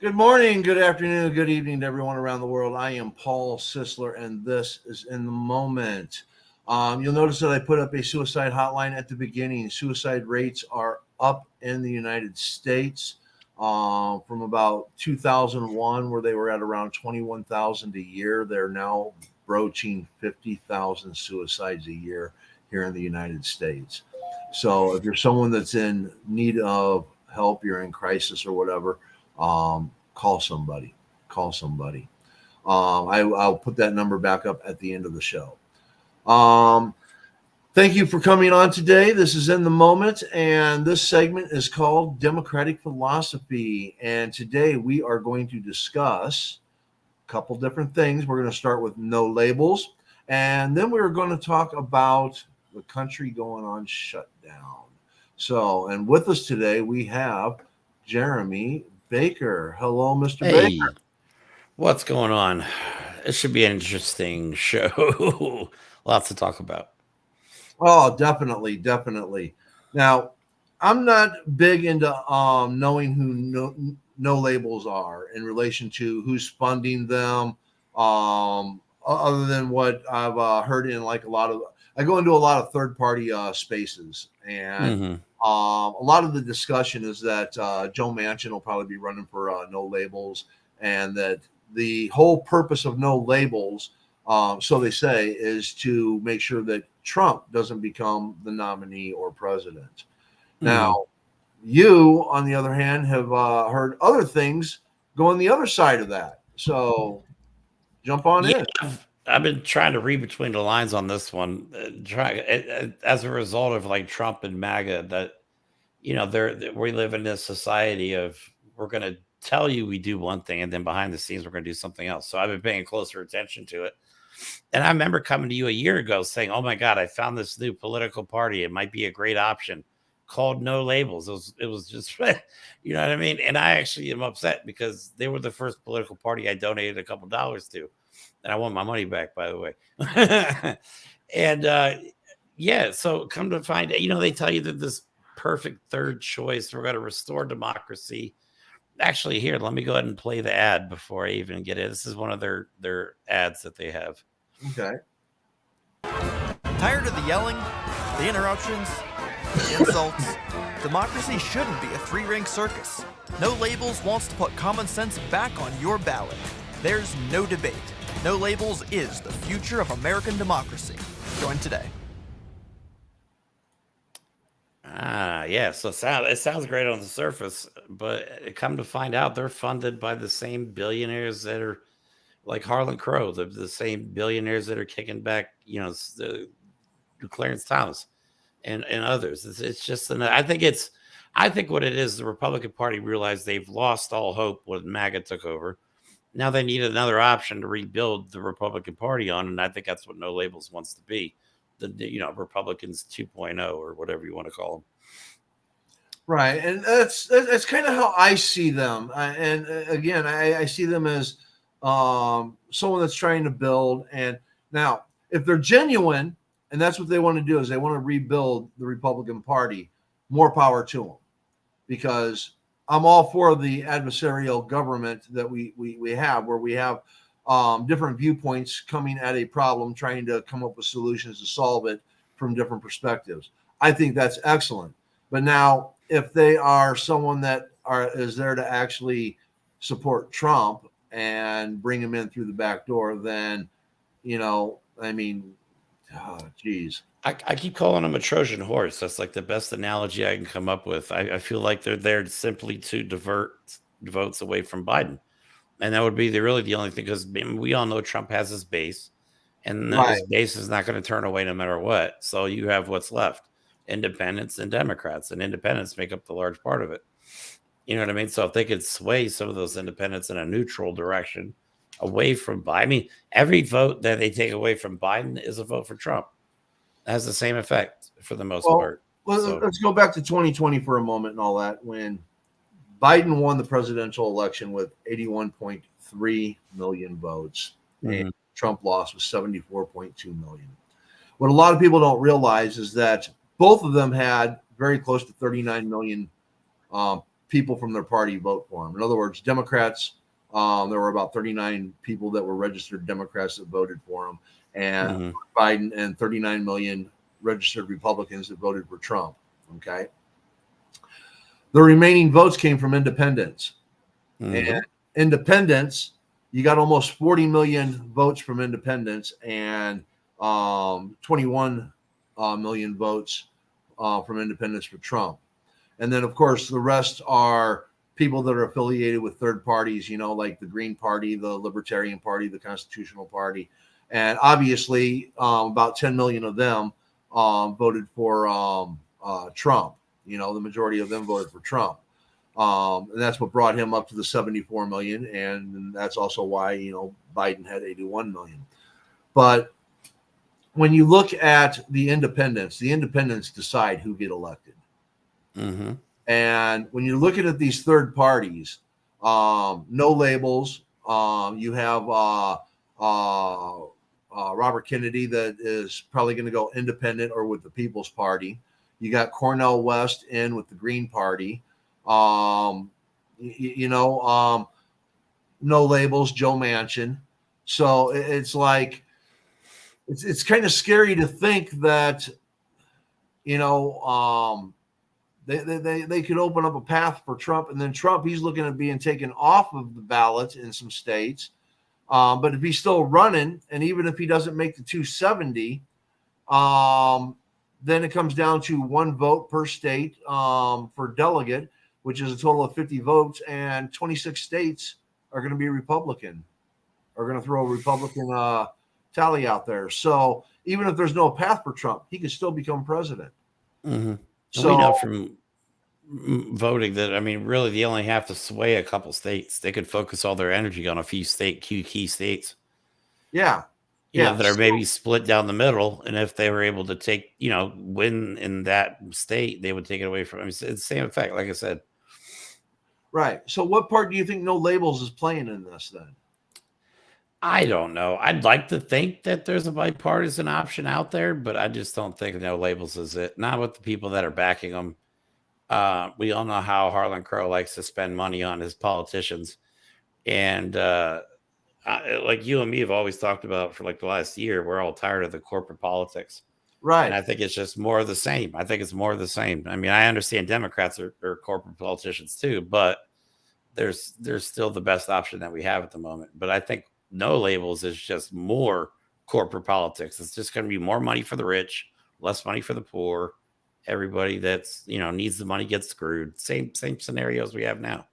Good morning, good afternoon, good evening to everyone around the world. I am Paul Sisler, and this is In the Moment. You'll notice that I put up a suicide hotline at the beginning. Suicide rates are up in the United States from about 2001, where they were at around 21,000 a year. They're now broaching 50,000 suicides a year here in the United States. So if you're someone that's in need of help, you're in crisis or whatever, call somebody. Call somebody. I'll put that number back up at the end of the show. Thank you for coming on today. This is In the Moment, and this segment is called Democratic Philosophy. And today we are going to discuss a couple different things. We're going to start with no labels, and then we're going to talk about the country going on shutdown. So, and with us today we have Jeremy Baker. Hello, Mr. Hey, Baker. what's going on? It should be an interesting show. Lots to talk about. Oh, definitely, definitely. Now, I'm not big into knowing who no labels are in relation to who's funding them. Other than what I've heard in like a lot of, I go into a lot of third party spaces, and Hmm. a lot of the discussion is that Joe Manchin will probably be running for no labels, and that the whole purpose of no labels, so they say, is to make sure that Trump doesn't become the nominee or president. Hmm. Now, you, on the other hand, have heard other things going the other side of that. So jump on Yeah, in. I've been trying to read between the lines on this one. As a result of like Trump and MAGA, that we live in this society of we're going to tell you we do one thing, and then behind the scenes we're going to do something else. So I've been paying closer attention to it. And I remember coming to you a year ago saying, "Oh my God, I found this new political party. It might be a great option." Called No Labels. It was just, you know what I mean. And I actually am upset because they were the first political party I donated a couple dollars to, and I want my money back, by the way. And yeah, so come to find, they tell you that this perfect third choice, we're going to restore democracy. Actually, here, let me go ahead and play the ad before I even get it. This is one of their ads that they have. Okay. Tired of the yelling, the interruptions, the insults? Democracy shouldn't be a three-ring circus. No Labels wants to put common sense back on your ballot. There's no debate. No Labels is the future of American democracy. Join today. Yeah. So it sounds great on the surface, but come to find out, they're funded by the same billionaires that are like Harlan Crow, the same billionaires that are kicking back, the Clarence Thomas and others. It's just, I think what it is, the Republican Party realized they've lost all hope when MAGA took over. Now they need another option to rebuild the Republican Party on, and I think that's what No Labels wants to be. Republicans 2.0 or whatever you want to call them. Right, and that's kind of how I see them. And again, I see them as someone that's trying to build. And now, if they're genuine, and that's what they want to do, is they want to rebuild the Republican Party, more power to them. Because I'm all for the adversarial government that we have, where we have different viewpoints coming at a problem, trying to come up with solutions to solve it from different perspectives. I think that's excellent. But now, if they are someone that is there to actually support Trump and bring him in through the back door, then I mean, geez. I keep calling them a Trojan horse. That's like the best analogy I can come up with. I feel like they're there simply to divert votes away from Biden. And that would be really the only thing, because we all know Trump has his base, and Right. his base is not going to turn away no matter what. So you have what's left: independents and Democrats, and independents make up the large part of it. You know what I mean? So if they could sway some of those independents in a neutral direction away from Biden, I mean, every vote that they take away from Biden is a vote for Trump. It has the same effect for the most part. So, Let's go back to 2020 for a moment and all that. When Biden won the presidential election with 81.3 million votes, and Trump lost with 74.2 million. What a lot of people don't realize is that both of them had very close to 39 million people from their party vote for him. In other words, Democrats, there were about 39 people that were registered Democrats that voted for him, and Biden, and 39 million registered Republicans that voted for Trump. Okay. The remaining votes came from independents. And independents, you got almost 40 million votes from independents and 21 million votes from independents for Trump. And then, of course, the rest are people that are affiliated with third parties, like the Green Party, the Libertarian Party, the Constitutional Party. And obviously, about 10 million of them voted for Trump. The majority of them voted for Trump. And that's what brought him up to the 74 million. And that's also why, Biden had 81 million. But when you look at the independents decide who get elected. And when you're looking at these third parties, no labels, you have Robert Kennedy that is probably going to go independent or with the People's Party. You got Cornel West in with the Green Party. No labels, Joe Manchin. So it's like, it's kind of scary to think that, they could open up a path for Trump, and then Trump, he's looking at being taken off of the ballot in some states. But if he's still running, and even if he doesn't make the 270, then it comes down to one vote per state for delegate, which is a total of 50 votes, and 26 states are going to be Republican, are going to throw a Republican tally out there. So even if there's no path for Trump, he could still become president. So we know from voting that, really, they only have to sway a couple states. They could focus all their energy on a few key states. Yeah. That are maybe split down the middle. And if they were able to take, win in that state, they would take it away from him. It's the same effect, like I said. Right. So what part do you think no labels is playing in this then? I don't know. I'd like to think that there's a bipartisan option out there, but I just don't think no labels is it. Not with the people that are backing them. We all know how Harlan Crow likes to spend money on his politicians. And like you and me have always talked about for like the last year, we're all tired of the corporate politics. Right. And I think it's just more of the same. I I understand Democrats are corporate politicians too, but there's still the best option that we have at the moment. But I think no labels is just more corporate politics. It's just going to be more money for the rich, less money for the poor. Everybody that's, needs the money gets screwed. Same scenarios we have now.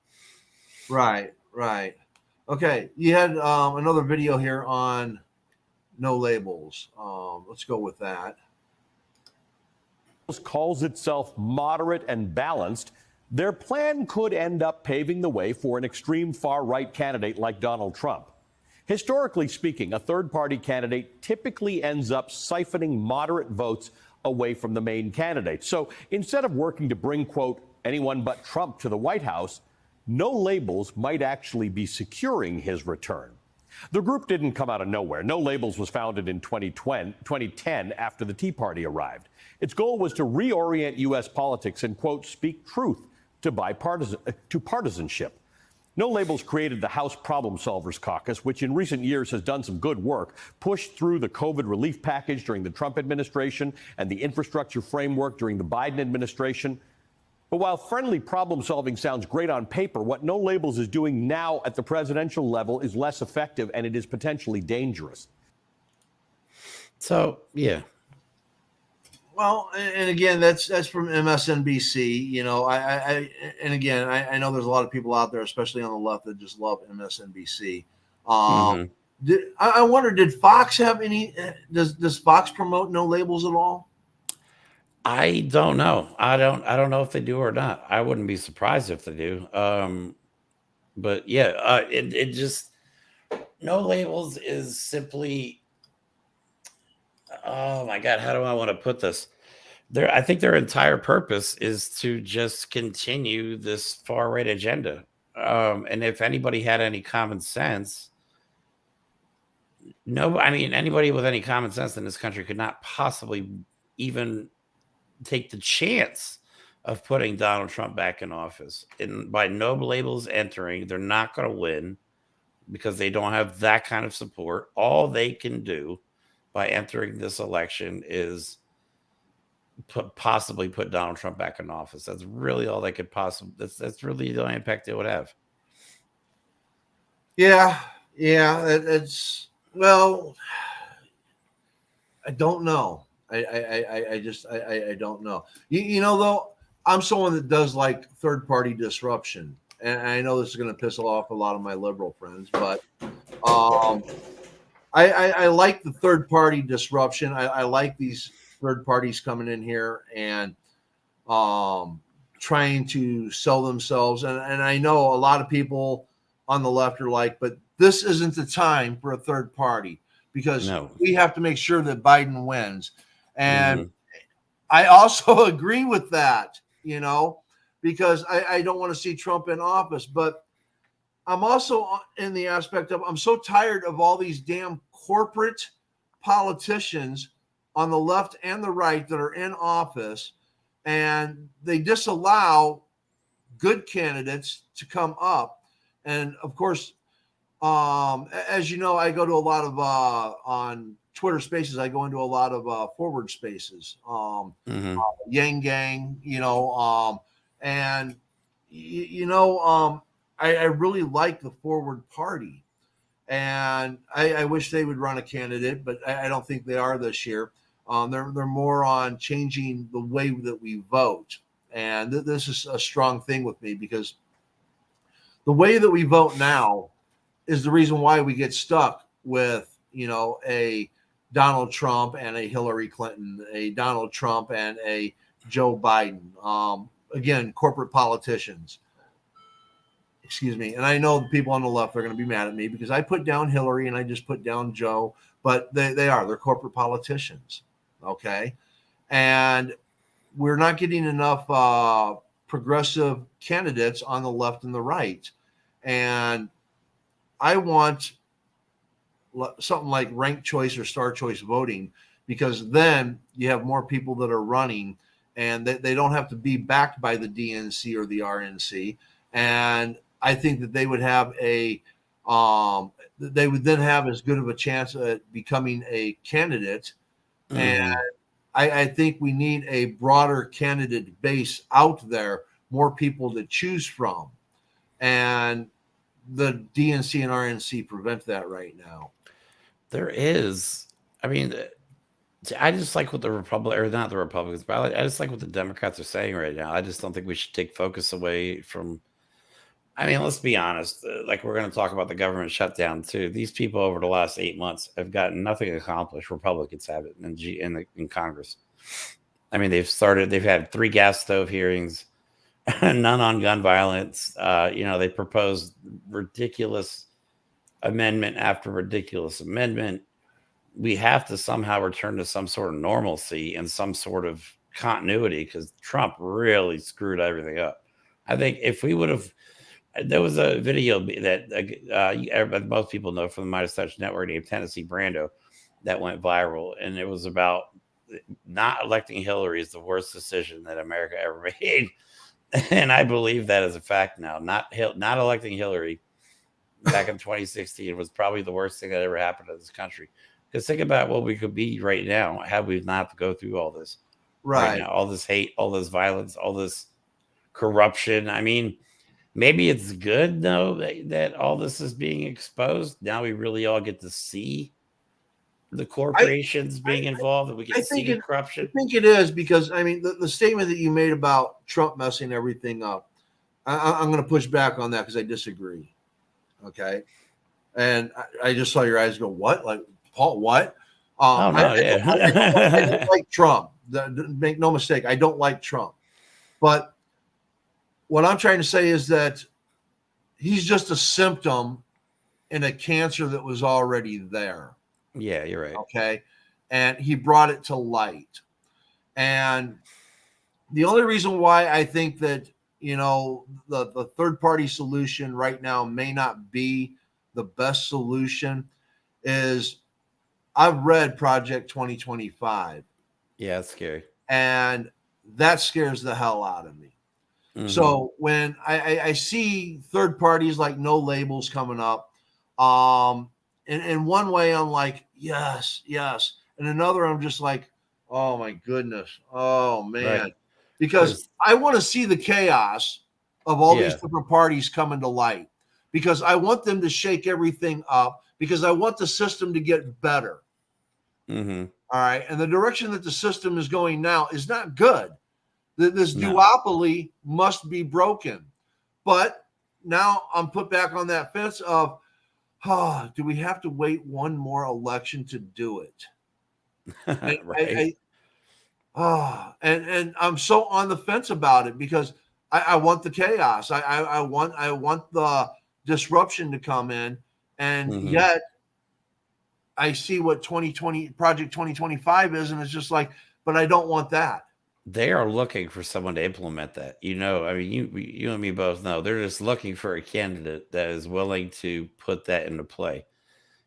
Right. Okay. You had another video here on no labels. Let's go with that. Calls itself moderate and balanced. Their plan could end up paving the way for an extreme far-right candidate like Donald Trump. Historically speaking, a third-party candidate typically ends up siphoning moderate votes away from the main candidate. So instead of working to bring, quote, anyone but Trump to the White House, no labels might actually be securing his return. The group didn't come out of nowhere. No Labels was founded in 2010 after the Tea Party arrived. Its goal was to reorient U.S. politics and, quote, speak truth to partisanship. No Labels created the House Problem Solvers Caucus, which in recent years has done some good work, pushed through the COVID relief package during the Trump administration and the infrastructure framework during the Biden administration. But while friendly problem solving sounds great on paper, what No Labels is doing now at the presidential level is less effective, and it is potentially dangerous. So, yeah. Well, and again, that's from MSNBC. I know there's a lot of people out there, especially on the left, that just love MSNBC. I wonder, did Fox have any? Does Fox promote no labels at all? I don't know. I don't know if they do or not. I wouldn't be surprised if they do. But yeah, it just no labels is simply. Oh my God, how do I want to put this? I think their entire purpose is to just continue this far right agenda. And if anybody had any common sense, anybody with any common sense in this country could not possibly even take the chance of putting Donald Trump back in office. And by no labels entering, they're not going to win because they don't have that kind of support. All they can do by entering this election is possibly put Donald Trump back in office. That's really all they could possibly. That's really the only impact they would have. Yeah, it's well, I don't know. I don't know. You know though, I'm someone that does like third party disruption, and I know this is going to piss off a lot of my liberal friends, but I like the third party disruption. I like these third parties coming in here and trying to sell themselves. And I know a lot of people on the left are like, but this isn't the time for a third party because we have to make sure that Biden wins. And I also agree with that, you know, because I don't want to see Trump in office, but I'm also in the aspect of I'm so tired of all these damn corporate politicians on the left and the right that are in office, and they disallow good candidates to come up. And of course, as you know, I go to a lot of on Twitter Spaces. I go into a lot of forward spaces, Yang Gang, you know, and I really like the Forward Party, and I wish they would run a candidate, but I don't think they are this year. They're more on changing the way that we vote, and this is a strong thing with me because the way that we vote now is the reason why we get stuck with, you know, a Donald Trump and a Hillary Clinton, a Donald Trump and a Joe Biden. Again, corporate politicians. Excuse me. And I know the people on the left are going to be mad at me because I put down Hillary and I just put down Joe, but they're corporate politicians. Okay. And we're not getting enough progressive candidates on the left and the right. And I want something like ranked choice or star choice voting, because then you have more people that are running and they don't have to be backed by the DNC or the RNC. And I think that they would have they would then have as good of a chance at becoming a candidate. And I think we need a broader candidate base out there, more people to choose from. And the DNC and RNC prevent that right now. There is, I mean, I just like what the Republicans, but I just like what the Democrats are saying right now. I just don't think we should take focus away from. I mean, let's be honest. Like, we're going to talk about the government shutdown too. These people over the last 8 months have gotten nothing accomplished. Republicans have it in Congress. I mean, they've had 3 gas stove hearings, none on gun violence. They proposed ridiculous amendment after ridiculous amendment. We have to somehow return to some sort of normalcy and some sort of continuity because Trump really screwed everything up. I think if we would have, there was a video that most people know from the Midas Touch Network named Tennessee Brando that went viral, and it was about not electing Hillary is the worst decision that America ever made, and I believe that as a fact now. Not electing Hillary back in 2016 was probably the worst thing that ever happened to this country. Because think about what we could be right now had we not to go through all this. Right now, all this hate, all this violence, all this corruption. I mean, maybe it's good though that all this is being exposed. Now we really all get to see the corporations being involved, and we can see the corruption. I think it is because, I mean, the statement that you made about Trump messing everything up, I'm going to push back on that because I disagree. Okay. And I just saw your eyes go, what? Like, Paul, what? I don't like Trump. Make no mistake. I don't like Trump. But what I'm trying to say is that he's just a symptom in a cancer that was already there. Yeah, you're right. Okay. And he brought it to light. And the only reason why I think that, you know, the third party solution right now may not be the best solution is I've read Project 2025. Yeah, it's scary. And that scares the hell out of me. Mhm. So when I see third parties like No Labels coming up, in one way I'm like, yes, yes. And another I'm just like, oh my goodness. Oh man. Right. Because There's I want to see the chaos of all these Yeah. different parties coming to light. Because I want them to shake everything up because I want the system to get better. Mhm. All right. And the direction that the system is going now is not good. This No. duopoly must be broken. But now I'm put back on that fence of, do we have to wait one more election to do it? And Right. and I'm so on the fence about it because I want the chaos. I want the disruption to come in, and Mhm. yet I see what 2020 Project 2025 is, and it's just like, but I don't want that. They are looking for someone to implement that. I mean, you and me both know they're just looking for a candidate that is willing to put that into play.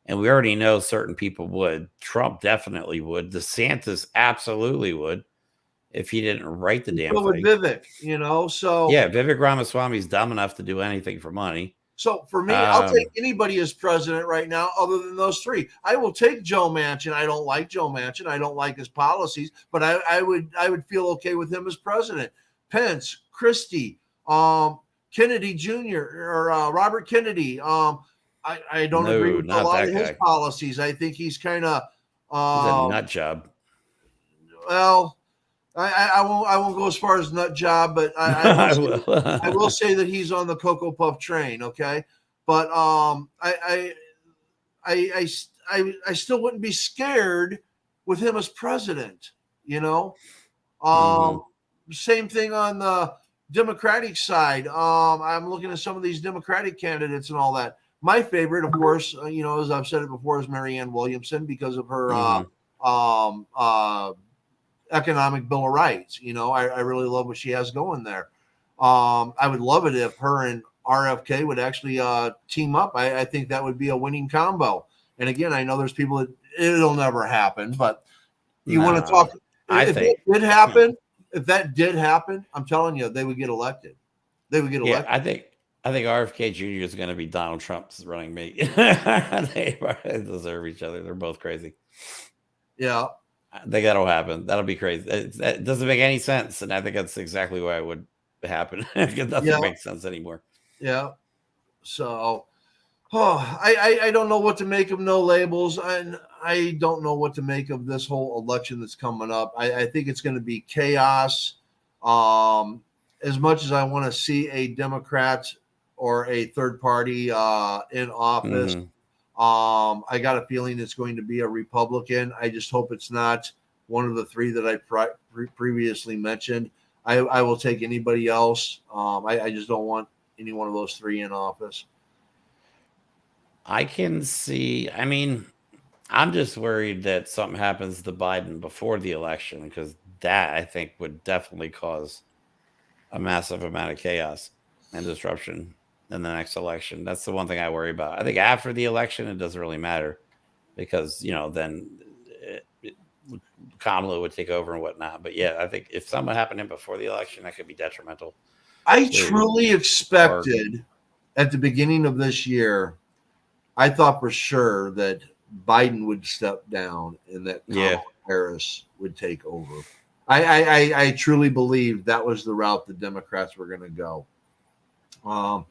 And we already know certain people would. Trump definitely would. DeSantis absolutely would if he didn't write the damn So with thing. Vivek, you know, Yeah, Vivek Ramaswamy's dumb enough to do anything for money. So for me, I'll take Um, anybody as president right now, other than those three. I will take Joe Manchin. I don't like Joe Manchin. I don't like his policies, but I would feel okay with him as president. Pence, Christie, Kennedy Jr. or Robert Kennedy. I don't agree no, with a not lot of that his guy. policies. I think he's kind of He's a um, nut job. well. I won't go as far as nut job, but I will. I will say that he's on the Cocoa Puff train. Okay, but I still wouldn't be scared with him as president. You know, Mhm. same thing on the Democratic side. I'm looking at some of these Democratic candidates and all that. My favorite, of course, as I've said it before, is Marianne Williamson because of her Mhm. um, uh, economic bill of rights. I really love what she has going there. I would love it if her and RFK would actually team up. I think that would be a winning combo. And again, I know there's people that it'll never happen, but you want to Nah, talk. I If that think. did happen, if that did happen, I'm telling you, they would get elected. They would get Yeah, elected. I think RFK Jr. is going to be Donald Trump's running mate. They deserve each other. They're both crazy. Yeah, I think that'll happen. That'll be crazy. That doesn't make any sense, and I think that's exactly why it would happen because yeah, nothing makes sense anymore. yeah. So, I don't know what to make of No Labels, and I don't know what to make of this whole election that's coming up. I think it's going to be chaos. As much as I want to see a Democrat or a third party in office, Hmm. I got a feeling it's going to be a Republican. I just hope it's not one of the three that I previously mentioned. I will take anybody else. I just don't want any one of those three in office. I can see. I mean, I'm just worried that something happens to Biden before the election because that I think would definitely cause a massive amount of chaos and disruption in the next election. That's the one thing I worry about. I think after the election, it doesn't really matter because then Kamala would take over and whatnot. But yeah, I think if something happened before the election, that could be detrimental I to truly our. expected at the beginning of this year, I thought for sure that Biden would step down and that Yeah. Kamala Harris would take over. I truly believed that was the route the Democrats were going to go. Um,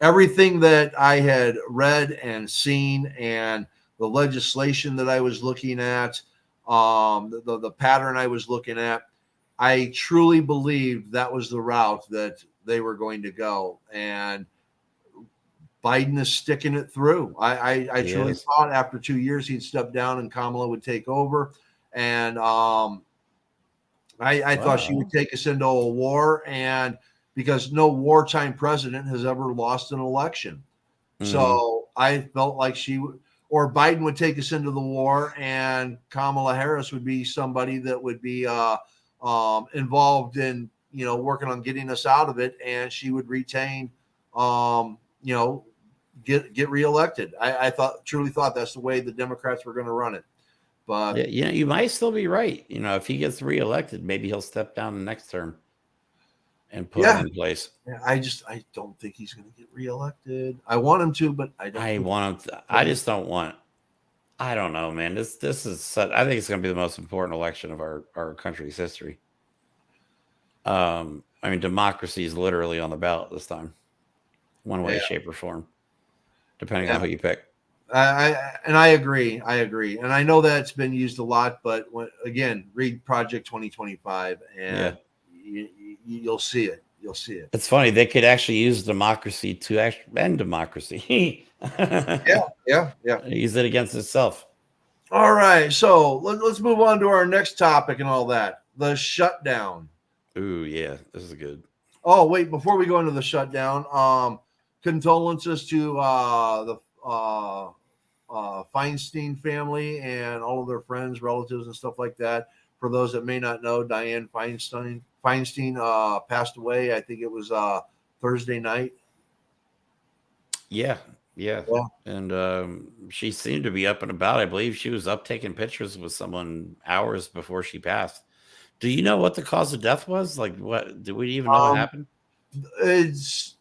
Everything that I had read and seen, and the legislation that I was looking at, the pattern I was looking at, I truly believed that was the route that they were going to go. And Biden is sticking it through. I He truly is. thought after 2 years he'd step down and Kamala would take over. And I thought she would Wow. take us into a war, and because no wartime president has ever lost an election. Hmm. So I felt like or Biden would take us into the war, and Kamala Harris would be somebody that would be involved in working on getting us out of it, and she would retain, you know, get reelected. I truly thought that's the way the Democrats were going to run it. But Yeah, you know, you might still be right. You know, if he gets reelected, maybe he'll step down the next term and put yeah, him in place. I don't think he's going to get reelected. I want him to, but I don't. I want him to, I just don't want. I don't know, man. This is such, I think it's going to be the most important election of our country's history. I mean, democracy is literally on the ballot this time, one way, Yeah. shape, or form, depending Yeah. on who you pick. I agree. And I know that it's been used a lot, but again, read Project 2025, and you'll see it. You'll see it. It's funny, they could actually use democracy to actually end democracy. Yeah. Use it against itself. All right, so let's move on to our next topic and all that. The shutdown. Ooh, yeah, this is good. Oh, wait, before we go into the shutdown, condolences to the Feinstein family and all of their friends, relatives, and stuff like that. For those that may not know, Dianne Feinstein passed away. I think it was Thursday night. Yeah. Yeah. And she seemed to be up and about. I believe she was up taking pictures with someone hours before she passed. Do you know what the cause of death was? Like, what do we even know what happened? It's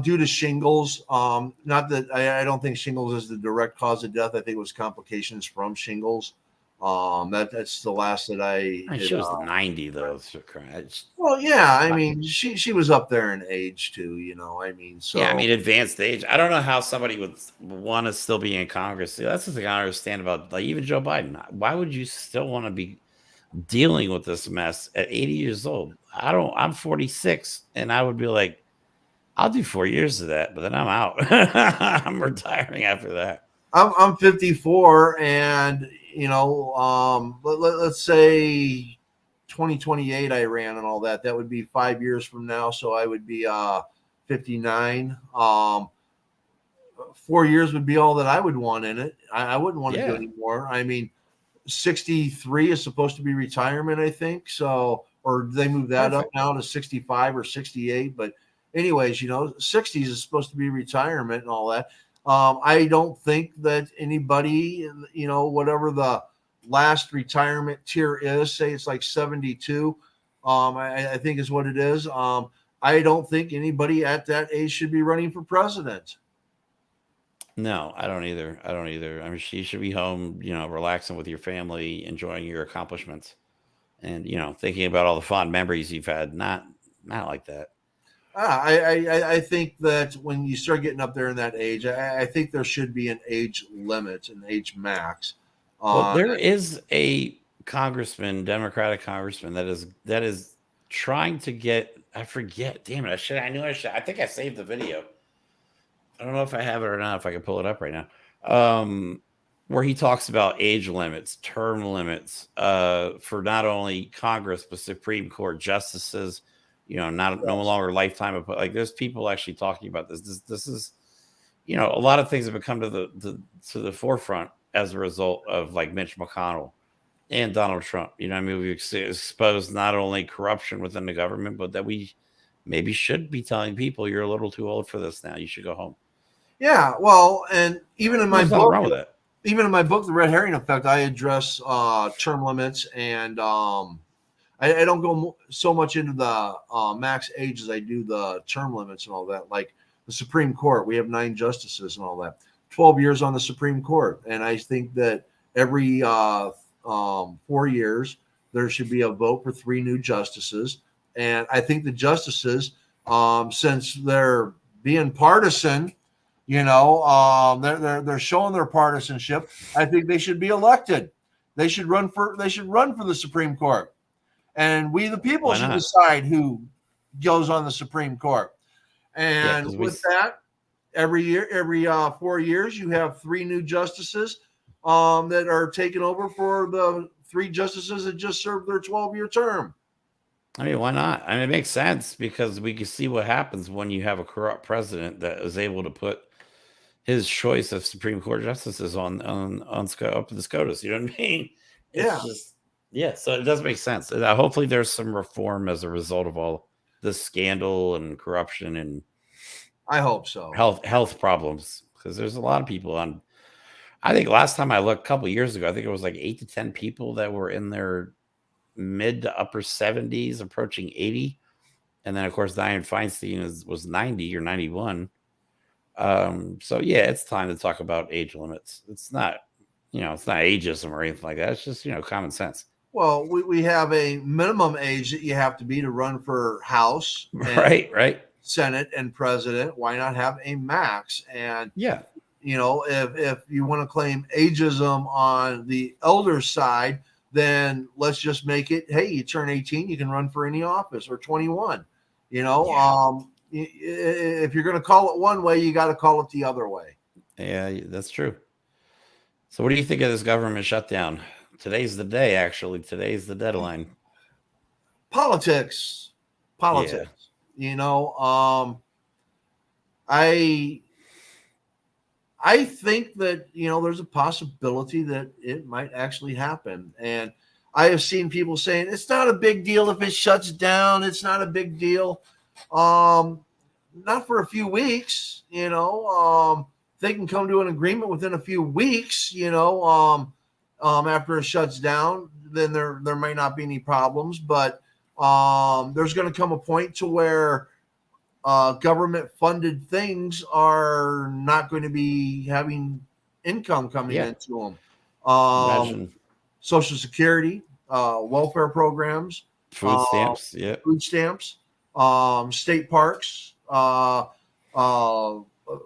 due to shingles. Not that I don't think shingles is the direct cause of death. I think it was complications from shingles. That's the last that She was 90 though. Well, yeah, I mean, she was up there in age too, you know. I mean, so yeah, I mean, advanced age. I don't know how somebody would want to still be in Congress. See, that's the thing I don't understand about, like, even Joe Biden. Why would you still want to be dealing with this mess at 80 years old? I'm 46, and I would be like, I'll do 4 years of that, but then I'm out. I'm retiring after that. I'm 54, and you know, let's say 2028 I ran and all that. That would be 5 years from now, so I would be 59. 4 years would be all that I would want in it. I wouldn't want to do any more. I mean, 63 is supposed to be retirement, I think. So, or they move that up now to 65 or 68. But anyways, you know, 60s is supposed to be retirement and all that. I don't think that anybody, you know, whatever the last retirement tier is, say it's like 72, I think is what it is. I don't think anybody at that age should be running for president. No, I don't either. I mean, she should be home, you know, relaxing with your family, enjoying your accomplishments, and, you know, thinking about all the fond memories you've had. Not like that. I think that when you start getting up there in that age, I think there should be an age limit, an age max. Well, there is a congressman, Democratic congressman, that is trying to get. I forget. Damn it! I knew I should. I think I saved the video. I don't know if I have it or not. If I can pull it up right now, where he talks about age limits, term limits, for not only Congress but Supreme Court justices. You know, no longer lifetime. But like, there's people actually talking about this. This is, you know, a lot of things have come to the forefront as a result of, like, Mitch McConnell and Donald Trump. You know, I mean, we've exposed not only corruption within the government, but that we maybe should be telling people, you're a little too old for this now. You should go home. Yeah, well, and even in my There's book, nothing wrong with that. even in my book, The Red Herring Effect, I address term limits, and I don't go so much into the max age as I do the term limits and all that. Like the Supreme Court, we have 9 justices and all that. 12 years on the Supreme Court, and I think that every 4 years there should be a vote for 3 new justices. And I think the justices, since they're being partisan, you know, they're showing their partisanship. I think they should be elected. They should run for the Supreme Court. And we, the people, should decide who goes on the Supreme Court. And with that, every 4 years, you have 3 new justices that are taking over for the 3 justices that just served their 12-year term. I mean, why not? I mean, it makes sense because we can see what happens when you have a corrupt president that is able to put his choice of Supreme Court justices up to the SCOTUS. You know what I mean? So it does make sense. Hopefully there's some reform as a result of all this scandal and corruption, and I hope so. Health problems, because there's a lot of people on. I think last time I looked, a couple years ago, I think it was like 8 to 10 people that were in their mid to upper 70s, approaching 80. And then, of course, Dianne Feinstein was 90 or 91. So yeah, it's time to talk about age limits. It's not, it's not ageism or anything like that. It's just, common sense. Well, we have a minimum age that you have to be to run for House, and Right. Senate, and President. Why not have a max? And Yeah. if you want to claim ageism on the elder side, then let's just make it, hey, you turn 18, you can run for any office, or 21. If you're going to call it one way, you got to call it the other way. Yeah, that's true. So what do you think of this government shutdown? Today's the day, actually. Today's the deadline. Politics. Yeah. I think that, there's a possibility that it might actually happen. And I have seen people saying it's not a big deal if it shuts down. It's not a big deal. Not for a few weeks, they can come to an agreement within a few weeks, after it shuts down, then there might not be any problems. But there's going to come a point to where government funded things are not going to be having income coming into them. Imagine Social Security, welfare programs, food stamps, state parks,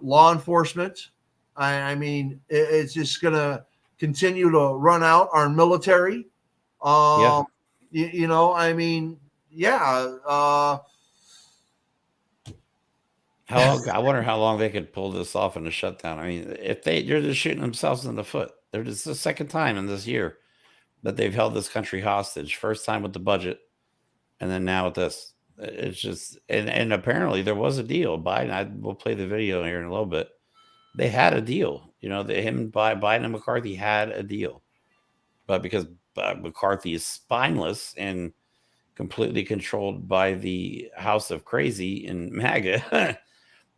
law enforcement. I mean, it's just going to continue to run out. Our military. I I wonder how long they could pull this off in a shutdown. I mean, they're just shooting themselves in the foot. They're just the second time in this year that they've held this country hostage. First time with the budget, and then now with this. It's just, and apparently there was a deal. Biden, we'll play the video here in a little bit. They had a deal. Biden and McCarthy had a deal, but because McCarthy is spineless and completely controlled by the House of Crazy in MAGA.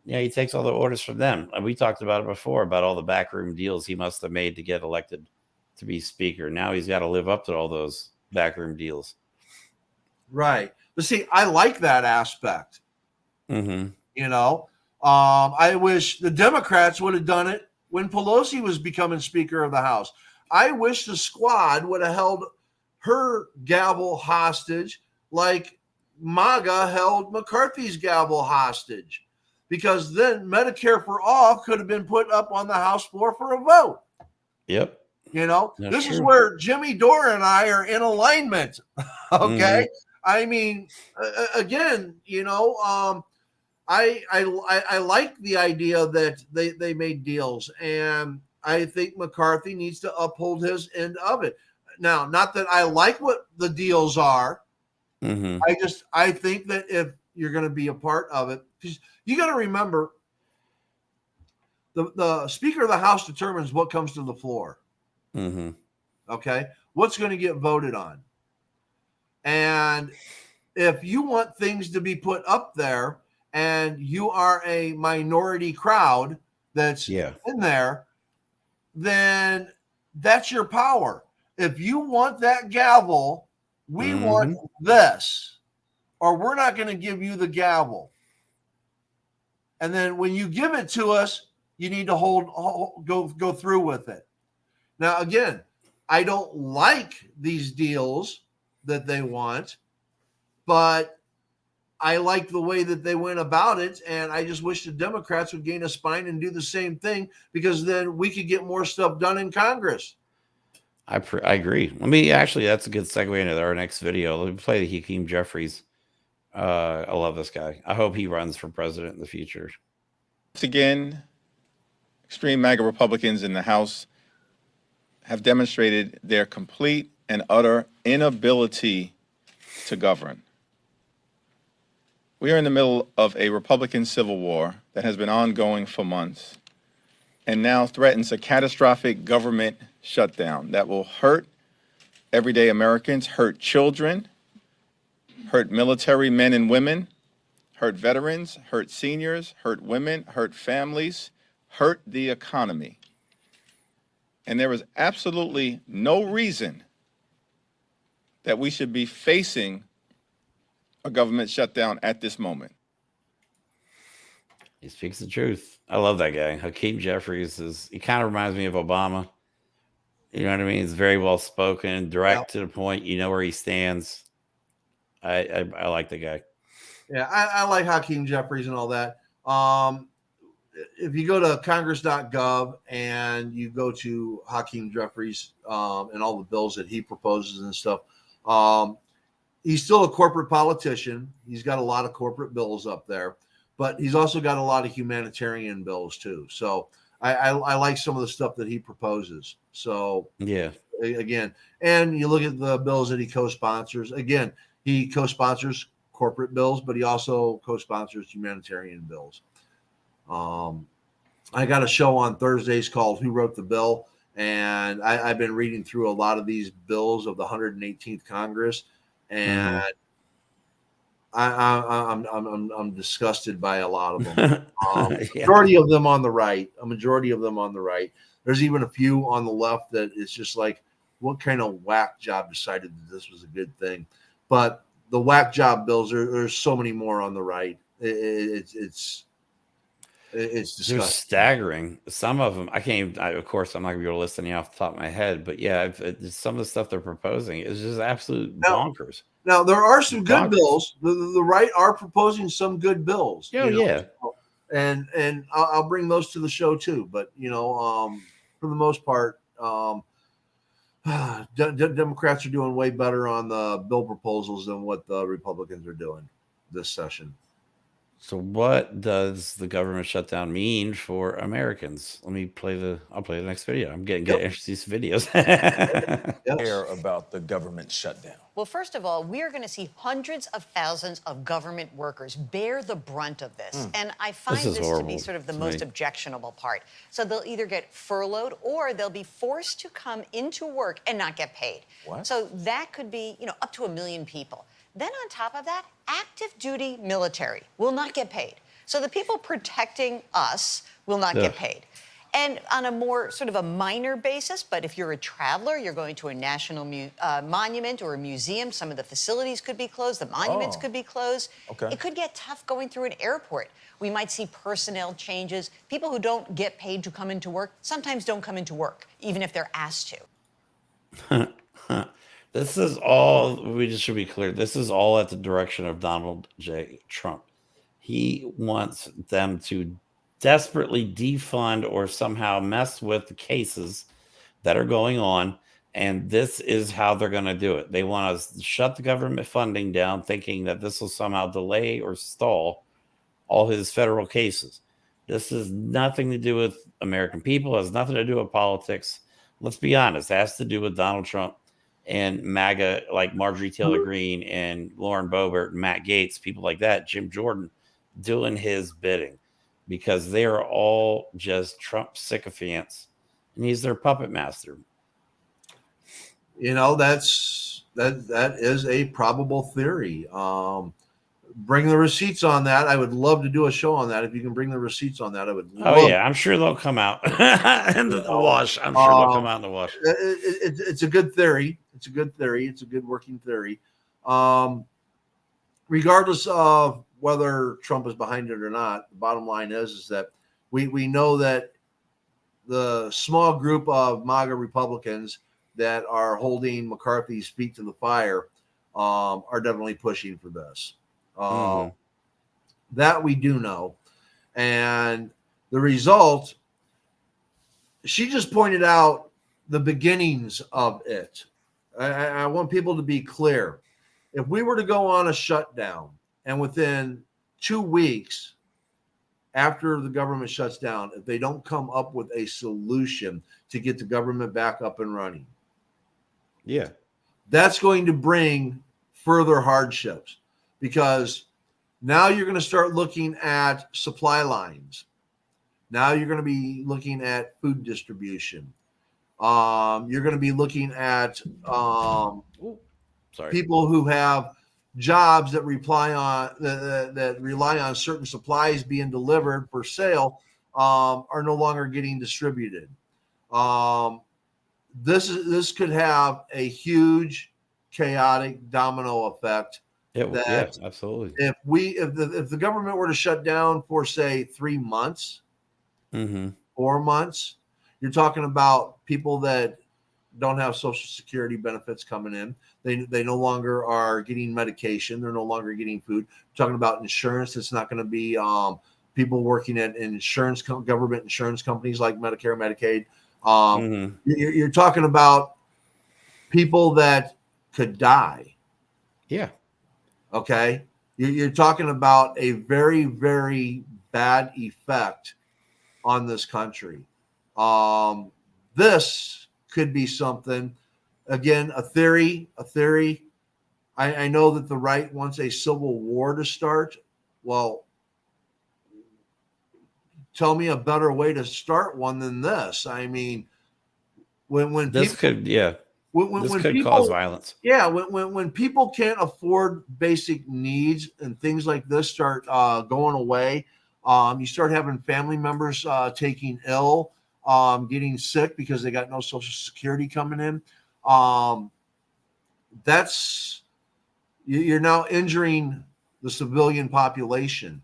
He takes all the orders from them. And we talked about it before, about all the backroom deals he must have made to get elected to be speaker. Now he's got to live up to all those backroom deals. Right. But see, I like that aspect. Mm-hmm. I wish the Democrats would have done it when Pelosi was becoming Speaker of the House. I wish the squad would have held her gavel hostage like MAGA held McCarthy's gavel hostage, because then Medicare for all could have been put up on the House floor for a vote. Yep. This is where Jimmy Dore and I are in alignment. Okay. Mm-hmm. I mean, again, I like the idea that they made deals, and I think McCarthy needs to uphold his end of it. Now, not that I like what the deals are. Mm-hmm. I think that if you're going to be a part of it, because you got to remember, the Speaker of the House determines what comes to the floor. Mm-hmm. Okay, what's going to get voted on, and if you want things to be put up there, and you are a minority crowd that's in there, then that's your power. If you want that gavel, we want this, or we're not going to give you the gavel. And then when you give it to us, you need to go through with it. Now, again, I don't like these deals that they want, but I like the way that they went about it, and I just wish the Democrats would gain a spine and do the same thing, because then we could get more stuff done in Congress. I agree. That's a good segue into our next video. Let me play the Hakeem Jeffries. I love this guy. I hope he runs for president in the future. Once again, extreme MAGA Republicans in the House have demonstrated their complete and utter inability to govern. We are in the middle of a Republican civil war that has been ongoing for months and now threatens a catastrophic government shutdown that will hurt everyday Americans, hurt children, hurt military men and women, hurt veterans, hurt seniors, hurt women, hurt families, hurt the economy. And there is absolutely no reason that we should be facing a government shutdown at this moment. He speaks the truth. I love that guy. Hakeem Jeffries he kind of reminds me of Obama. You know what I mean? He's very well spoken, direct to the point. You know where he stands. I like the guy. Yeah, I like Hakeem Jeffries and all that. If you go to congress.gov and you go to Hakeem Jeffries and all the bills that he proposes and stuff, he's still a corporate politician. He's got a lot of corporate bills up there, but he's also got a lot of humanitarian bills too. So I like some of the stuff that he proposes. So yeah, again, and you look at the bills that he co-sponsors. Again, he co-sponsors corporate bills, but he also co-sponsors humanitarian bills. I got a show on Thursdays called Who Wrote the Bill, and I've been reading through a lot of these bills of the 118th Congress, and I'm disgusted by a lot of them. Majority of them on the right. A majority of them on the right. There's even a few on the left that it's just like, what kind of whack job decided that this was a good thing? But the whack job bills, there's so many more on the right. It's disgusting. They're staggering. Some of them, I can't even, of course, I'm not going to be able to list any off the top of my head, but yeah, some of the stuff they're proposing is just absolute bonkers. Now, there are some good bills. The right are proposing some good bills. Oh, yeah. And I'll bring those to the show too. But, for the most part, Democrats are doing way better on the bill proposals than what the Republicans are doing this session. So what does the government shutdown mean for Americans? I'll play the next video. I'm getting interested in these videos. Care about the government shutdown? Well, first of all, we are going to see hundreds of thousands of government workers bear the brunt of this. And I find this to be sort of the most objectionable part. So they'll either get furloughed or they'll be forced to come into work and not get paid. What? So that could be, up to 1 million people. Then on top of that, active duty military will not get paid. So the people protecting us will not get paid. And on a more sort of a minor basis, but if you're a traveler, you're going to a national monument or a museum, some of the facilities could be closed, the monuments could be closed. Okay. It could get tough going through an airport. We might see personnel changes. People who don't get paid to come into work sometimes don't come into work, even if they're asked to. This is all, we just should be clear, this is all at the direction of Donald J. Trump. He wants them to desperately defund or somehow mess with the cases that are going on, and this is how they're going to do it. They want to shut the government funding down, thinking that this will somehow delay or stall all his federal cases. This has nothing to do with American people, has nothing to do with politics. Let's be honest, it has to do with Donald Trump and MAGA, like Marjorie Taylor Greene and Lauren Boebert and Matt Gaetz, people like that, Jim Jordan, doing his bidding, because they are all just Trump sycophants, and he's their puppet master. That is a probable theory. Bring the receipts on that. I would love to do a show on that. If you can bring the receipts on that, I would. I'm sure they'll come out in the wash. I'm sure they'll come out in the wash. It's a good theory. It's a good theory. It's a good working theory. Regardless of whether Trump is behind it or not, the bottom line is that we know that the small group of MAGA Republicans that are holding McCarthy's feet to the fire are definitely pushing for this. That we do know. And the result, she just pointed out the beginnings of it. I want people to be clear. If we were to go on a shutdown and within 2 weeks after the government shuts down, if they don't come up with a solution to get the government back up and running, that's going to bring further hardships, because now you're going to start looking at supply lines. Now you're going to be looking at food distribution. You're going to be looking at people who have jobs that rely on certain supplies being delivered for sale are no longer getting distributed. this could have a huge chaotic domino effect. Yeah, That absolutely. if the government were to shut down for say 3 months, Mm-hmm. 4 months, you're talking about people that don't have social security benefits coming in. They no longer are getting medication. They're no longer getting food. We're talking about insurance. It's not going to be people working at government insurance companies like Medicare, Medicaid. Mm-hmm. You're talking about people that could die. Yeah. Okay. You're talking about a very, very bad effect on this country. This could be something, again, a theory. I know that the right wants a civil war to start. Well, tell me a better way to start one than this. I mean, when This people could, yeah, this when could people cause violence. yeah when people can't afford basic needs and things like this start going away, you start having family members taking ill, getting sick because they got no social security coming in. That's you're now injuring the civilian population.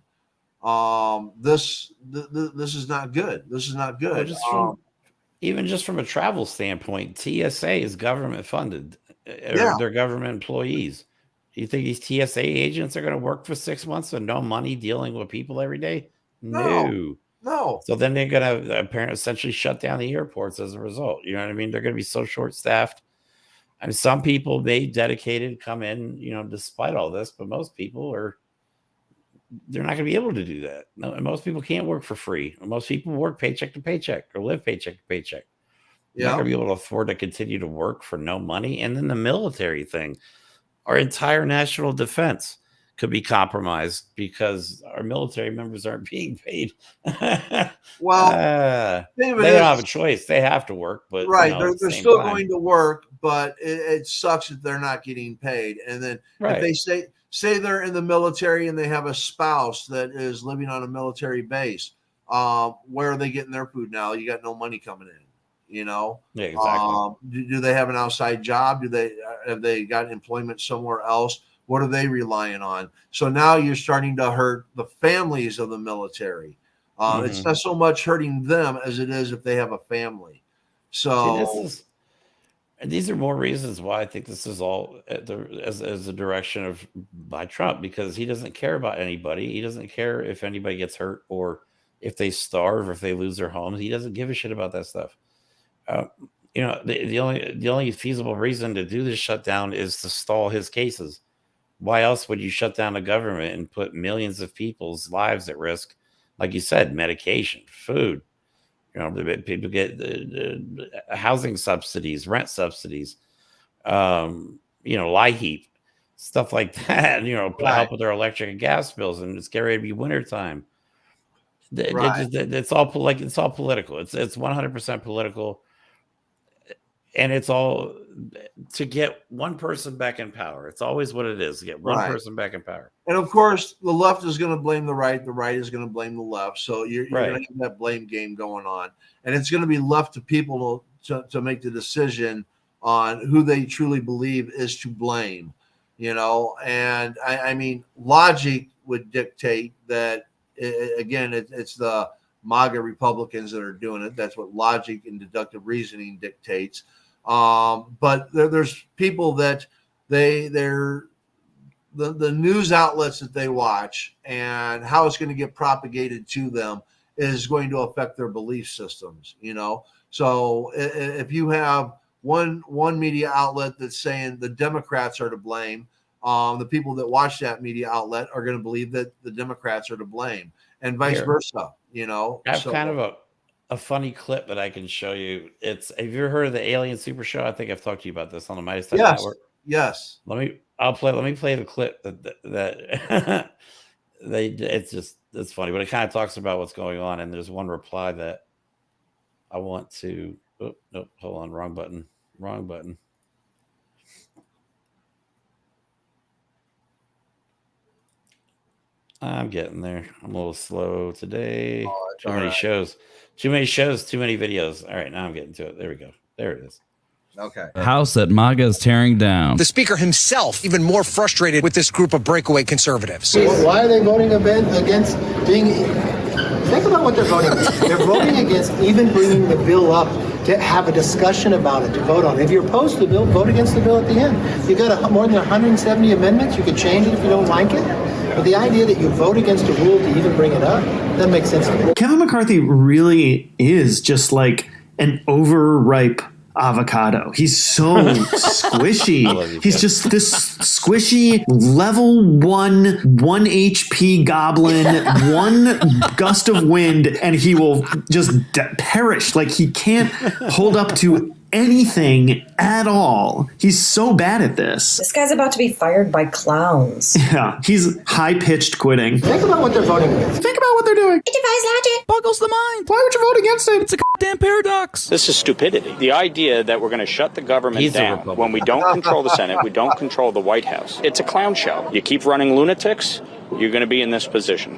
This is not good. This is not Well, good. even just from a travel standpoint, TSA is government funded, or Yeah. they're government employees. Do you think these TSA agents are going to work for 6 months with no money dealing with people every day? No. No. No. So then they're going to apparently essentially shut down the airports as a result. You know what I mean? They're going to be so short staffed. I mean, some people may dedicated come in, despite all this, but most people they're not going to be able to do that. No, and most people can't work for free. Most people work paycheck to paycheck or live paycheck to paycheck. You're not Yeah. going to be able to afford to continue to work for no money. And then the military thing, our entire national defense could be compromised because our military members aren't being paid. Well, They think of it don't have a as choice. They have to work, but right. at the They're same still time, going to work, but it sucks that they're not getting paid. And then if they right. say they're in the military and they have a spouse that is living on a military base, where are they getting their food now? You got no money coming in. Yeah, exactly. Do they have an outside job? Have they got employment somewhere else? What are they relying on? So now you're starting to hurt the families of the military. It's Mhm. not so much hurting them as it is if they have a family. See, So these are more reasons why I think this is all as a direction of by Trump, because he doesn't care about anybody. He doesn't care if anybody gets hurt or if they starve or if they lose their homes. He doesn't give a shit about that stuff. Uh, the only feasible reason to do this shutdown is to stall his cases. Why else would you shut down the government and put millions of people's lives at risk? Like you said, medication, food. People get the housing subsidies, rent subsidies, LIHEAP, stuff like that. right, Help with their electric and gas bills, and it's getting ready to be wintertime. right, It's all it's all political. It's 100% political, and it's all to get one person back in power. It's always what it is: to get one right. person back in power. And of course, the left is going to blame the right is going to blame the left. So you're going Right. to have that blame game going on, and it's going to be left to people to make the decision on who they truly believe is to blame. And I mean, logic would dictate that. Again, it's the MAGA Republicans that are doing it. That's what logic and deductive reasoning dictates. But there's people that they're the news outlets that they watch and how it's going to get propagated to them is going to affect their belief systems. So if you have one media outlet that's saying the Democrats are to blame, the people that watch that media outlet are going to believe that the Democrats are to blame, and vice Here, versa. I have So kind of a funny clip that I can show you. Have you ever heard of the Alien Super Show? I think I've talked to you about this on the Midas Touch yes, Network. yes, Let me play the clip that it's funny, but it kind of talks about what's going on. And there's one reply that I want to. Oh, nope, hold on, wrong button. I'm getting there. I'm a little slow today. Oh, it's Too all many right. shows, too many videos. All right, now I'm getting to it. There we go. There it is. Okay. House that MAGA is tearing down. The speaker himself even more frustrated with this group of breakaway conservatives. Why are they voting against being... Think about what they're voting against. They're voting against even bringing the bill up to have a discussion about it, to vote on it. If you're opposed to the bill, vote against the bill at the end. You've got more than 170 amendments. You could change it if you don't like it. But the idea that you vote against a rule to even bring it up, that makes sense to me. Kevin McCarthy really is just like an overripe avocado. He's so squishy. He's just this squishy level 1 HP goblin, one gust of wind, and he will just perish. Like, he can't hold up to anything at all. He's so bad at this. This guy's about to be fired by clowns. Yeah, he's high-pitched quitting. Think about what they're voting against. Think about what they're doing. It defies logic. Boggles the mind. Why would you vote against it? It's a goddamn paradox. This is stupidity. The idea that we're going to shut the government down when we don't control the Senate, we don't control the White House. It's a clown show. You keep running lunatics, you're going to be in this position.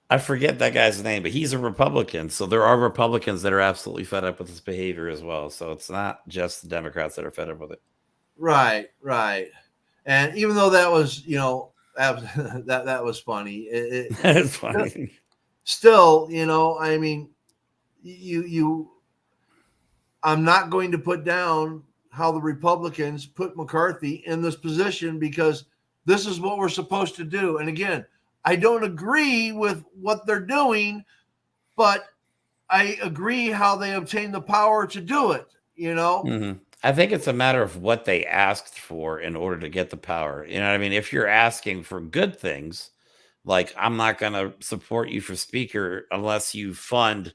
I forget that guy's name, but he's a Republican. So there are Republicans that are absolutely fed up with this behavior as well. So it's not just the Democrats that are fed up with it. Right. And even though that was, that was funny. It's funny. Still, I mean, I'm not going to put down how the Republicans put McCarthy in this position, because this is what we're supposed to do. And again, I don't agree with what they're doing, but I agree how they obtain the power to do it, Mm-hmm. I think it's a matter of what they asked for in order to get the power. You know what I mean? If you're asking for good things, like, I'm not going to support you for speaker unless you fund,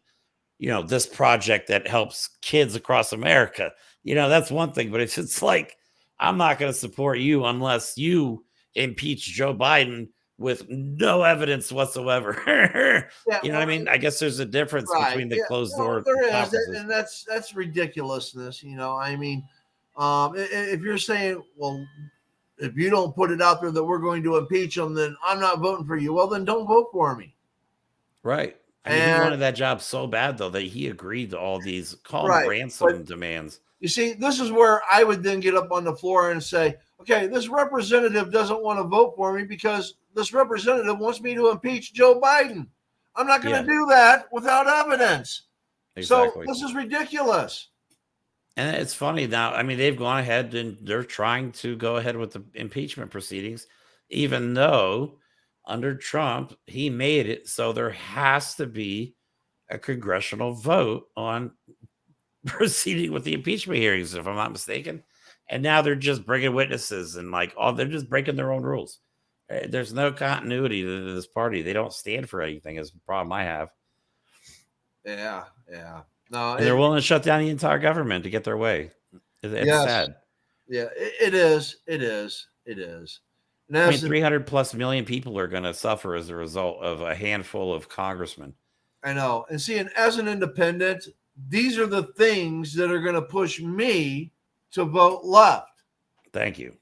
this project that helps kids across America, that's one thing. But if it's like, I'm not going to support you unless you impeach Joe Biden with no evidence whatsoever. You know what I mean? I guess there's a difference between the closed door. There is, and that's ridiculousness. I mean, if you're saying, well, if you don't put it out there that we're going to impeach him, then I'm not voting for you. Well, then don't vote for me. Right. I mean, he wanted that job so bad, though, that he agreed to all these ransom demands. You see, this is where I would then get up on the floor and say, okay, this representative doesn't want to vote for me because this representative wants me to impeach Joe Biden. I'm not going to do that without evidence. Exactly. So this is ridiculous. And it's funny now. I mean, they've gone ahead and they're trying to go ahead with the impeachment proceedings, even though under Trump, he made it so there has to be a congressional vote on proceeding with the impeachment hearings, if I'm not mistaken. And now they're just bringing witnesses and they're just breaking their own rules. There's no continuity to this party. They don't stand for anything, is the problem I have. Yeah. No, and they're willing to shut down the entire government to get their way. It's sad. Yeah, it is. I mean, 300 plus million people are going to suffer as a result of a handful of congressmen. I know. And see, and as an independent, these are the things that are going to push me to vote left. Thank you.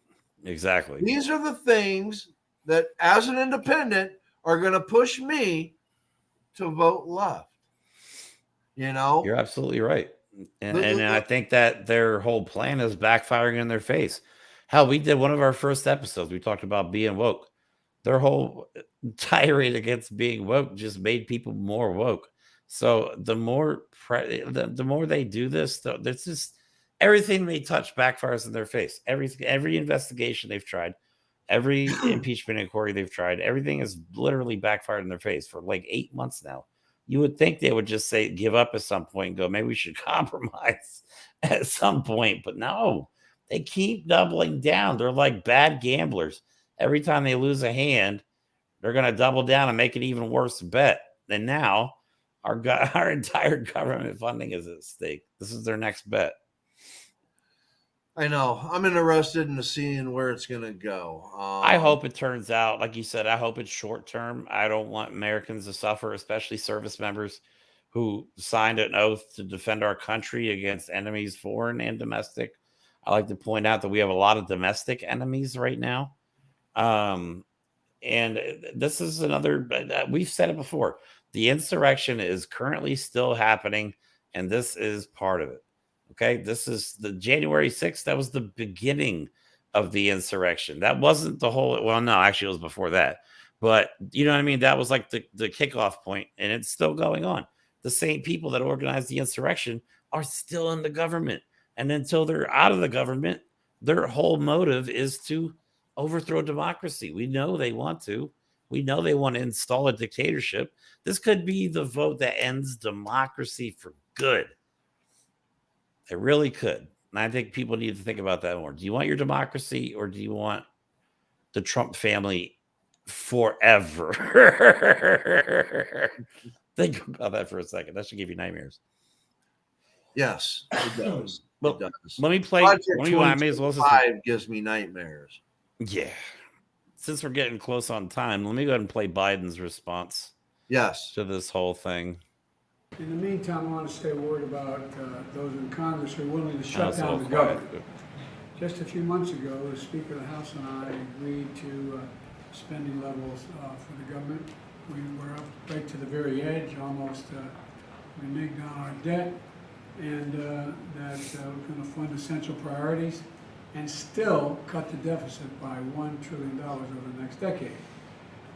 Exactly. These are the things that, as an independent, are going to push me to vote left. You're absolutely right. And I think that their whole plan is backfiring in their face. Hell, we did one of our first episodes. We talked about being woke. Their whole tirade against being woke just made people more woke. So the more they do this, there's just everything they touch backfires in their face. Every investigation they've tried, every impeachment inquiry they've tried, everything is literally backfired in their face for 8 months now. You would think they would just give up at some point and go, maybe we should compromise at some point. But no, they keep doubling down. They're like bad gamblers. Every time they lose a hand, they're going to double down and make an even worse bet. And now our entire government funding is at stake. This is their next bet. I know. I'm interested in seeing where it's going to go. I hope it turns out, like you said, I hope it's short term. I don't want Americans to suffer, especially service members who signed an oath to defend our country against enemies, foreign and domestic. I like to point out that we have a lot of domestic enemies right now. And this is another, we've said it before. The insurrection is currently still happening, and this is part of it. Okay, this is the January 6th. That was the beginning of the insurrection. That wasn't the whole. Well, no, actually, it was before that. But you know what I mean? That was like the kickoff point, and it's still going on. The same people that organized the insurrection are still in the government. And until they're out of the government, their whole motive is to overthrow democracy. We know they want to. We know they want to install a dictatorship. This could be the vote that ends democracy for good. It really could. And I think people need to think about that more. Do you want your democracy, or do you want the Trump family forever? Think about that for a second. That should give you nightmares. Yes, it does. Well, it does. let me play. I may as well. Gives me nightmares. Yeah. Since we're getting close on time, let me go ahead and play Biden's response. Yes. To this whole thing. In the meantime, I want to say a word about those in Congress who are willing to shut down the government. Just a few months ago, the Speaker of the House and I agreed to spending levels for the government. We were up right to the very edge, almost reneged on our debt, and that we're going to fund essential priorities and still cut the deficit by $1 trillion over the next decade.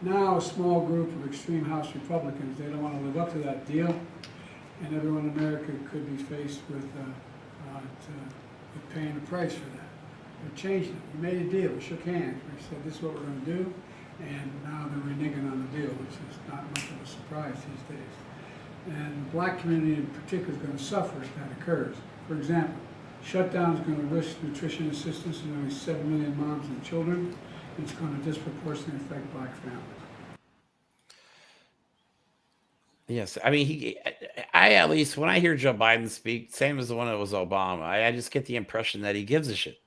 Now, a small group of extreme House Republicans, they don't want to live up to that deal, and everyone in America could be faced with paying the price for that. We're changing it. We made a deal. We shook hands. We said this is what we're going to do, and now they're reneging on the deal, which is not much of a surprise these days. And the black community in particular is going to suffer if that occurs. For example, shutdown is going to risk nutrition assistance to nearly 7 million moms and children. It's going to disproportionately affect black families. Yes, I mean, I at least when I hear Joe Biden speak, same as the one that was Obama, I just get the impression that he gives a shit.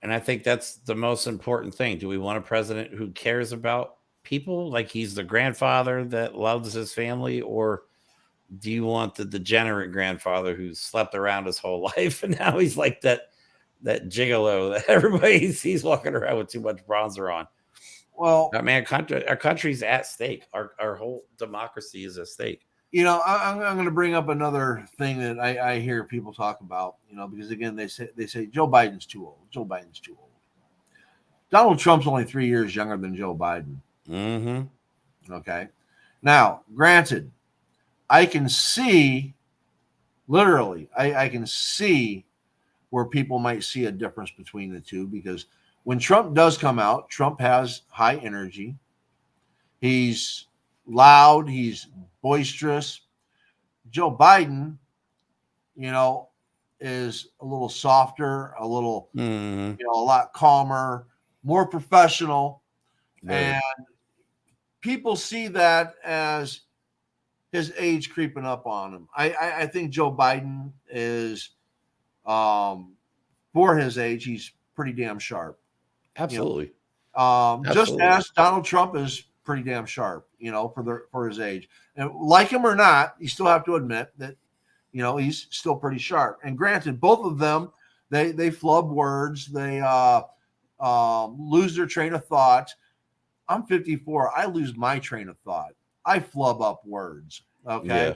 And I think that's the most important thing. Do we want a president who cares about people, like he's the grandfather that loves his family, or do you want the degenerate grandfather who slept around his whole life and now he's like that gigolo that everybody sees walking around with too much bronzer on? Well, I mean, our country's at stake. Our whole democracy is at stake. You know, I'm going to bring up another thing that I hear people talk about. You know, because again, they say Joe Biden's too old. Joe Biden's too old. Donald Trump's only 3 years younger than Joe Biden. Mm-hmm. Okay. Now, granted, I can see, literally, I can see where people might see a difference between the two, because when Trump does come out, Trump has high energy. He's loud. He's boisterous. Joe Biden, you know, is a little softer, a little, you know, a lot calmer, more professional. And people see that as his age creeping up on him. I think Joe Biden is, for his age, he's pretty damn sharp. Absolutely. You know? Just as Donald Trump is pretty damn sharp, you know, for his age. And like him or not, you still have to admit that, you know, he's still pretty sharp. And granted, both of them, they flub words, they lose their train of thought. I'm 54. I lose my train of thought. I flub up words. Okay. Yeah.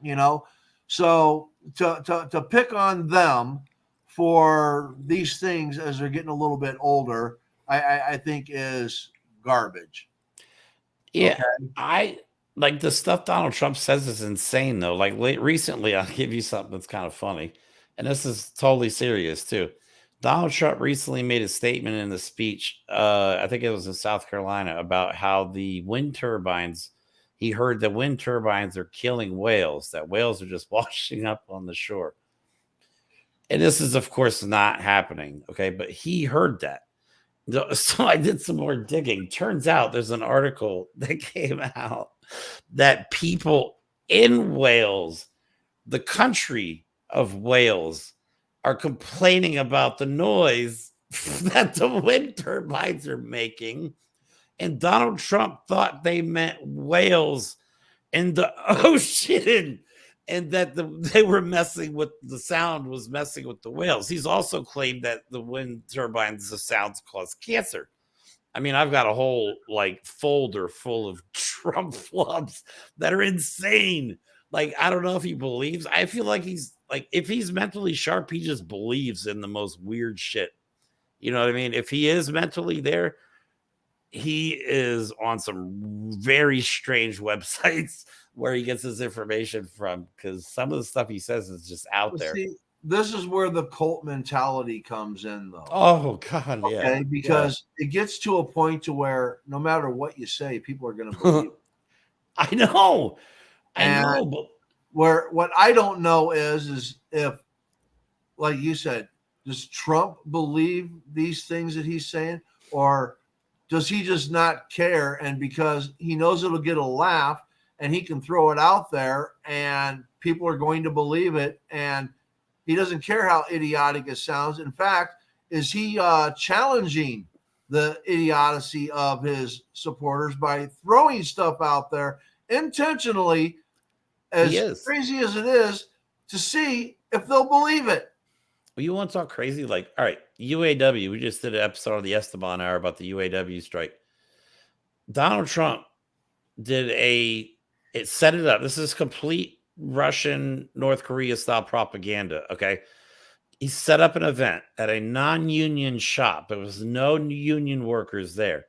You know, so to pick on them for these things as they're getting a little bit older, I think is garbage. Yeah. Okay? I like the stuff Donald Trump says is insane though. Like recently, I'll give you something that's kind of funny. And this is totally serious too. Donald Trump recently made a statement in the speech, I think it was in South Carolina, about how the wind turbines, he heard that wind turbines are killing whales, that whales are just washing up on the shore. And this is, of course, not happening. Okay. But he heard that. So I did some more digging. Turns out there's an article that came out that people in Wales, the country of Wales, are complaining about the noise that the wind turbines are making. And Donald Trump thought they meant whales in the ocean, and that they were messing with the sound was messing with the whales. He's also claimed that the wind turbines, the sounds cause cancer. I mean, I've got a whole like folder full of Trump flubs that are insane. Like, I don't know if he believes. I feel like he's Like, if he's mentally sharp, he just believes in the most weird shit. You know what I mean? If he is mentally there, he is on some very strange websites where he gets his information from, because some of the stuff he says is just out there. See, this is where the cult mentality comes in, though. Oh God, yeah. Okay, because it gets to a point to where no matter what you say, people are going to believe. I know, but where what I don't know is if, like you said, does Trump believe these things that he's saying, or does he just not care? And because he knows it'll get a laugh, and he can throw it out there, and people are going to believe it, and he doesn't care how idiotic it sounds. In fact, is he challenging the idiocy of his supporters by throwing stuff out there intentionally, as crazy as it is, to see if they'll believe it? Well, you want to talk crazy? Like, all right, UAW. We just did an episode of the Esteban Hour about the UAW strike. Donald Trump it set it up. This is complete Russian, North Korea style propaganda. Okay. He set up an event at a non-union shop. There was no union workers there.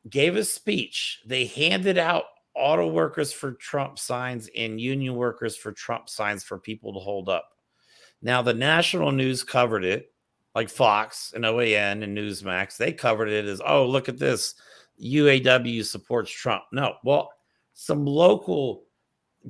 Gave a speech. They handed out auto workers for Trump signs and union workers for Trump signs for people to hold up. Now, the national news covered it, like Fox and OAN and Newsmax. They covered it as, oh, look at this. UAW supports Trump. No, well, some local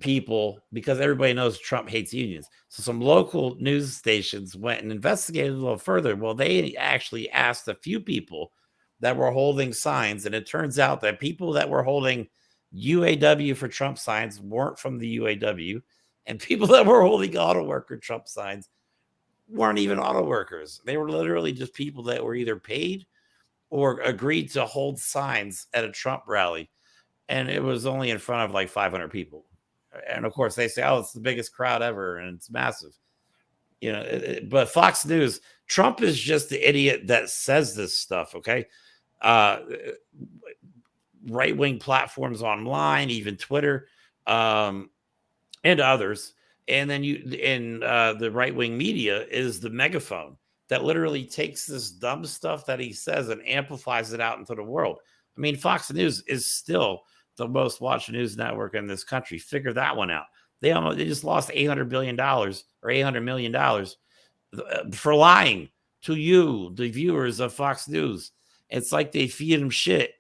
people, because everybody knows Trump hates unions. So some local news stations went and investigated a little further. Well, they actually asked a few people that were holding signs, and it turns out that people that were holding UAW for Trump signs weren't from the UAW, and people that were holding auto worker Trump signs weren't even auto workers. They were literally just people that were either paid or agreed to hold signs at a Trump rally. And it was only in front of like 500 people. And of course they say, oh, it's the biggest crowd ever and it's massive. You know, but Fox News, Trump is just the idiot that says this stuff. Okay. Right-wing platforms online, even Twitter, and others. And then the right-wing media is the megaphone that literally takes this dumb stuff that he says and amplifies it out into the world. I mean, Fox News is still the most watched news network in this country. Figure that one out. They just lost $800 billion or $800 million for lying to you, the viewers of Fox News. It's like they feed them shit,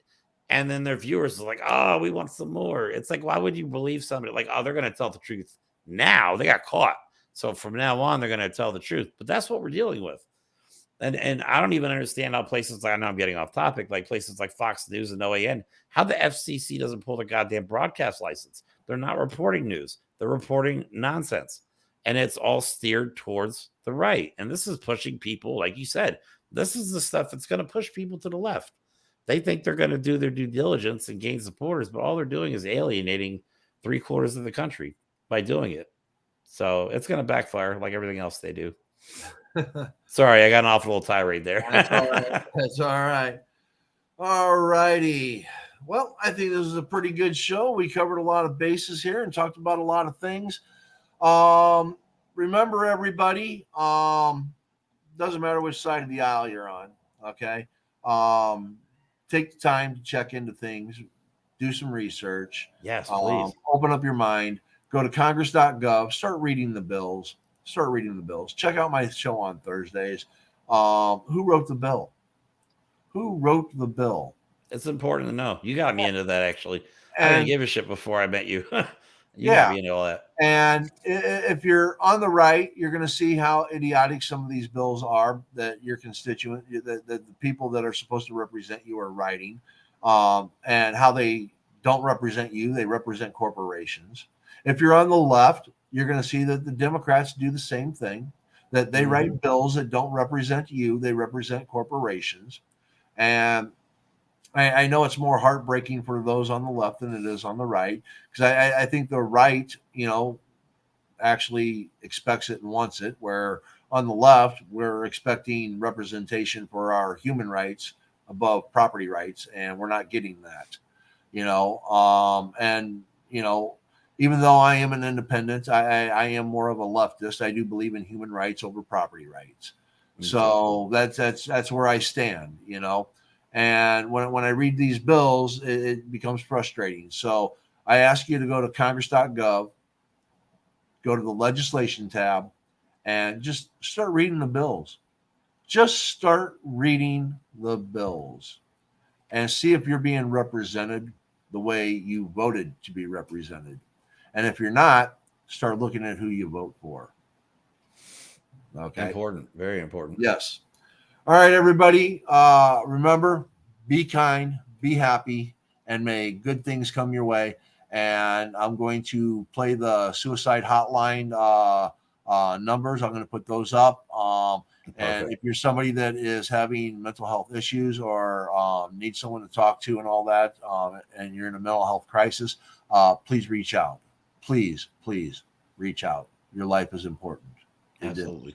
and then their viewers are like, oh, we want some more. It's like, why would you believe somebody? Like, oh, they're going to tell the truth. Now they got caught. So from now on, they're going to tell the truth. But that's what we're dealing with. And I don't even understand how places like, I know I'm getting off topic, like places like Fox News and OAN, how the FCC doesn't pull the goddamn broadcast license. They're not reporting news. They're reporting nonsense. And it's all steered towards the right. And this is pushing people, like you said, this is the stuff that's going to push people to the left. They think they're going to do their due diligence and gain supporters, but all they're doing is alienating 3/4 of the country by doing it. So it's going to backfire like everything else they do. Sorry, I got an awful little tirade there. That's all right. That's all right. All righty. Well, I think this was a pretty good show. We covered a lot of bases here and talked about a lot of things. Remember, everybody, doesn't matter which side of the aisle you're on, okay? Take the time to check into things, do some research. Yes, please. Open up your mind. Go to congress.gov. Start reading the bills. Check out my show on Thursdays. Who wrote the bill? It's important to know. You got me into that, actually. I didn't give a shit before I met you. You got me into all that. And if you're on the right, you're going to see how idiotic some of these bills are that your constituent, that the people that are supposed to represent you are writing, and how they don't represent you. They represent corporations. If you're on the left, you're going to see that the Democrats do the same thing, that they write bills that don't represent you. They represent corporations. And I know it's more heartbreaking for those on the left than it is on the right, because I think the right, actually expects it and wants it, where on the left, we're expecting representation for our human rights above property rights, and we're not getting that, even though I am an independent, I am more of a leftist. I do believe in human rights over property rights. So that's where I stand, you know. And when I read these bills, it becomes frustrating. So I ask you to go to congress.gov, go to the legislation tab, and just start reading the bills. Just start reading the bills and see if you're being represented the way you voted to be represented. And if you're not, start looking at who you vote for. Okay. Important. Very important. Yes. All right, everybody. Remember, be kind, be happy, and may good things come your way. And I'm going to play the suicide hotline numbers. I'm going to put those up. And if you're somebody that is having mental health issues or needs someone to talk to and all that, and you're in a mental health crisis, please reach out. Please reach out. Your life is important. Absolutely.